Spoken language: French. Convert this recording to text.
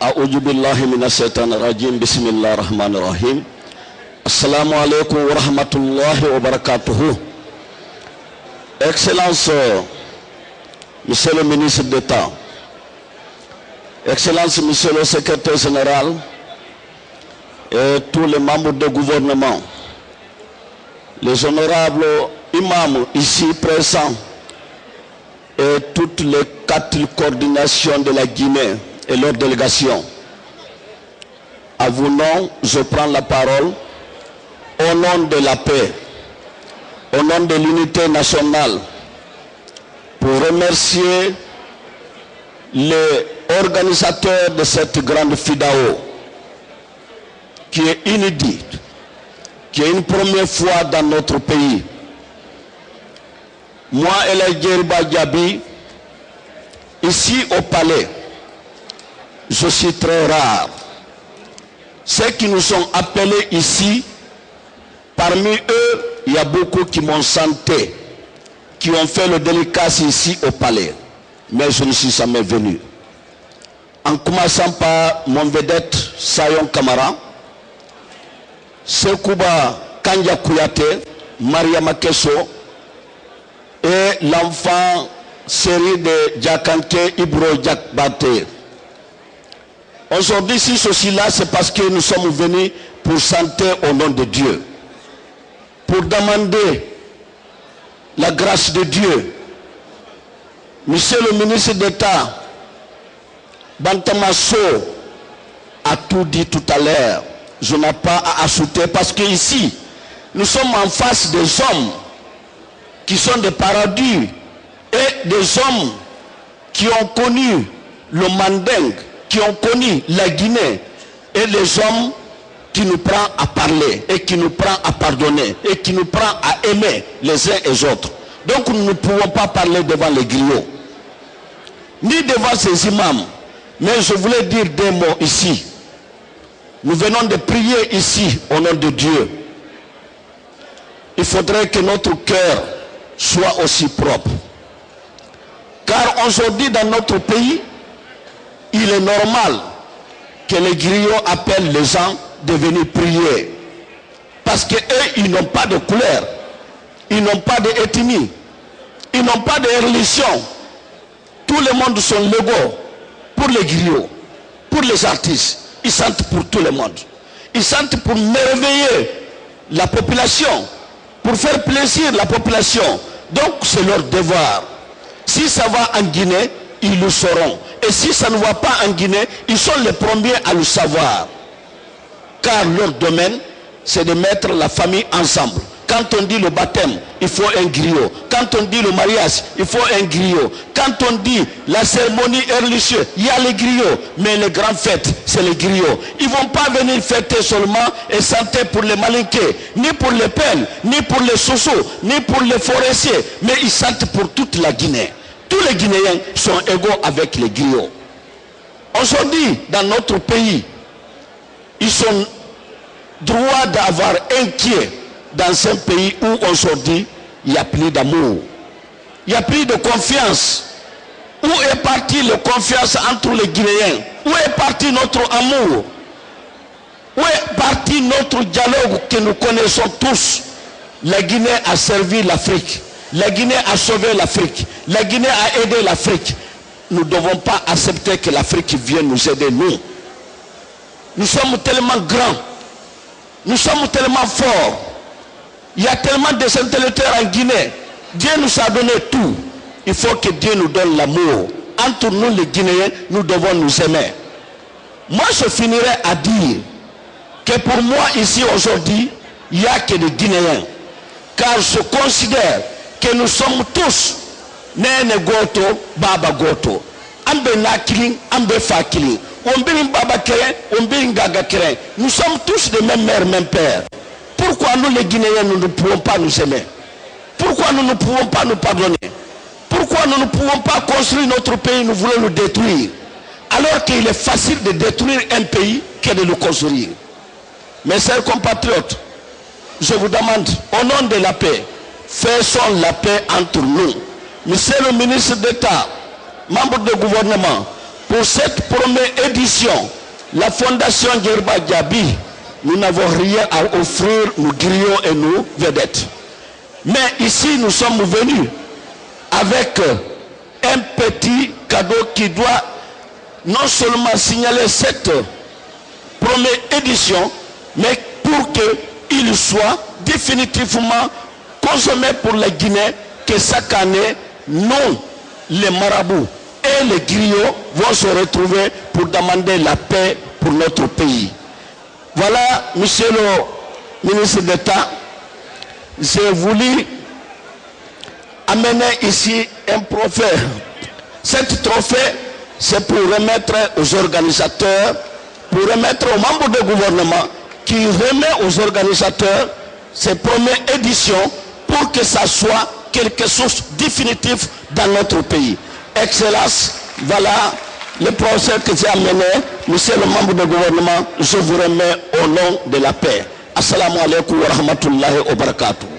A'udhu billahi minasyaitanir rajim. Bismillahirrahmanirrahim. Assalamualaikum warahmatullahi wabarakatuh. Excellence, Monsieur le ministre d'État, Excellence, Monsieur le secrétaire général et tous les membres du gouvernement, les honorables imams ici présents et toutes les 4 coordinations de la Guinée et leurs délégations. À vos noms, je prends la parole au nom de la paix, au nom de l'unité nationale, pour remercier les organisateurs de cette grande FIDAO, qui est inédite, qui est une première fois dans notre pays. Moi, El Djerba Diaby, ici au palais, je suis très rare. Ceux qui nous sont appelés ici, parmi eux, il y a beaucoup qui m'ont santé, qui ont fait le délicace ici au palais. Mais je ne suis jamais venu. En commençant par mon vedette Sayon Kamara, Sekouba Kanja Kouyaté, Maria Makeso et l'enfant série de Djakante Ibro Djakbate. Aujourd'hui, si ceci là, c'est parce que nous sommes venus pour chanter au nom de Dieu, pour demander la grâce de Dieu. Monsieur le ministre d'État, Bantamasso a tout dit tout à l'heure. Je n'ai pas à ajouter parce que ici, nous sommes en face des hommes qui sont des paradis et des hommes qui ont connu le Manding, qui ont connu la Guinée, et les hommes qui nous prend à parler et qui nous prend à pardonner et qui nous prend à aimer les uns et les autres. Donc nous ne pouvons pas parler devant les griots, ni devant ces imams. Mais je voulais dire des mots ici. Nous venons de prier ici au nom de Dieu. Il faudrait que notre cœur soit aussi propre. Car aujourd'hui dans notre pays, il est normal que les griots appellent les gens de venir prier. Parce qu'eux, ils n'ont pas de couleur. Ils n'ont pas d'ethnie. Ils n'ont pas de religion. Tout le monde sont légaux pour les griots, pour les artistes. Ils chantent pour tout le monde. Ils chantent pour merveiller la population, pour faire plaisir la population. Donc c'est leur devoir. Si ça va en Guinée, ils le sauront. Et si ça ne va pas en Guinée, ils sont les premiers à le savoir. Car leur domaine, c'est de mettre la famille ensemble. Quand on dit le baptême, il faut un griot. Quand on dit le mariage, il faut un griot. Quand on dit la cérémonie religieuse, il y a les griots. Mais les grandes fêtes, c'est les griots. Ils ne vont pas venir fêter seulement et chanter pour les malinqués, ni pour les peines, ni pour les sosos, ni pour les forestiers. Mais ils chantent pour toute la Guinée. Tous les Guinéens sont égaux avec les griots. Aujourd'hui, dans notre pays, ils sont droits d'avoir inquiet dans un pays où aujourd'hui il n'y a plus d'amour, il n'y a plus de confiance. Où est partie la confiance entre les Guinéens? Où est parti notre amour? Où est parti notre dialogue que nous connaissons tous? La Guinée a servi l'Afrique, la Guinée a sauvé l'Afrique, la Guinée a aidé l'Afrique. Nous ne devons pas accepter que l'Afrique vienne nous aider, nous. Nous sommes tellement grands, nous sommes tellement forts. Il y a tellement de intellectuels en Guinée. Dieu nous a donné tout. Il faut que Dieu nous donne l'amour. Entre nous les Guinéens, nous devons nous aimer. Moi je finirai à dire que pour moi ici aujourd'hui, il n'y a que des Guinéens. Car je considère que nous sommes tous Nene Goto, Baba Goto. Ambe Nakilin, Ambe Fakilin. Ombirin Baba Keren, Ombirin Gaga Keren. Nous sommes tous de même mère, même père. Pourquoi nous les Guinéens nous ne pouvons pas nous aimer? Pourquoi nous ne pouvons pas nous pardonner? Pourquoi nous ne pouvons pas construire notre pays, nous voulons le détruire? Alors qu'il est facile de détruire un pays que de le construire. Mes chers compatriotes, je vous demande, au nom de la paix, faisons la paix entre nous. Monsieur le ministre d'État, membre du gouvernement, Pour cette première édition, la Fondation Djerba Diaby, nous n'avons rien à offrir, nos griots et nos vedettes. Mais ici, nous sommes venus avec un petit cadeau qui doit non seulement signaler cette première édition, mais pour qu'il soit définitivement consommé pour les Guinéens, que chaque année, nous, les marabouts et les griots vont se retrouver pour demander la paix pour notre pays. Voilà, monsieur le ministre d'État, j'ai voulu amener ici un trophée. Cet trophée, c'est pour remettre aux organisateurs, pour remettre aux membres du gouvernement qui remet aux organisateurs ces premières éditions pour que ça soit quelque chose de définitif dans notre pays. Excellence, voilà le procès que j'ai amené. Monsieur le membre du gouvernement, je vous remets au nom de la paix. Assalamu alaikum wa rahmatullahi wa barakatuh.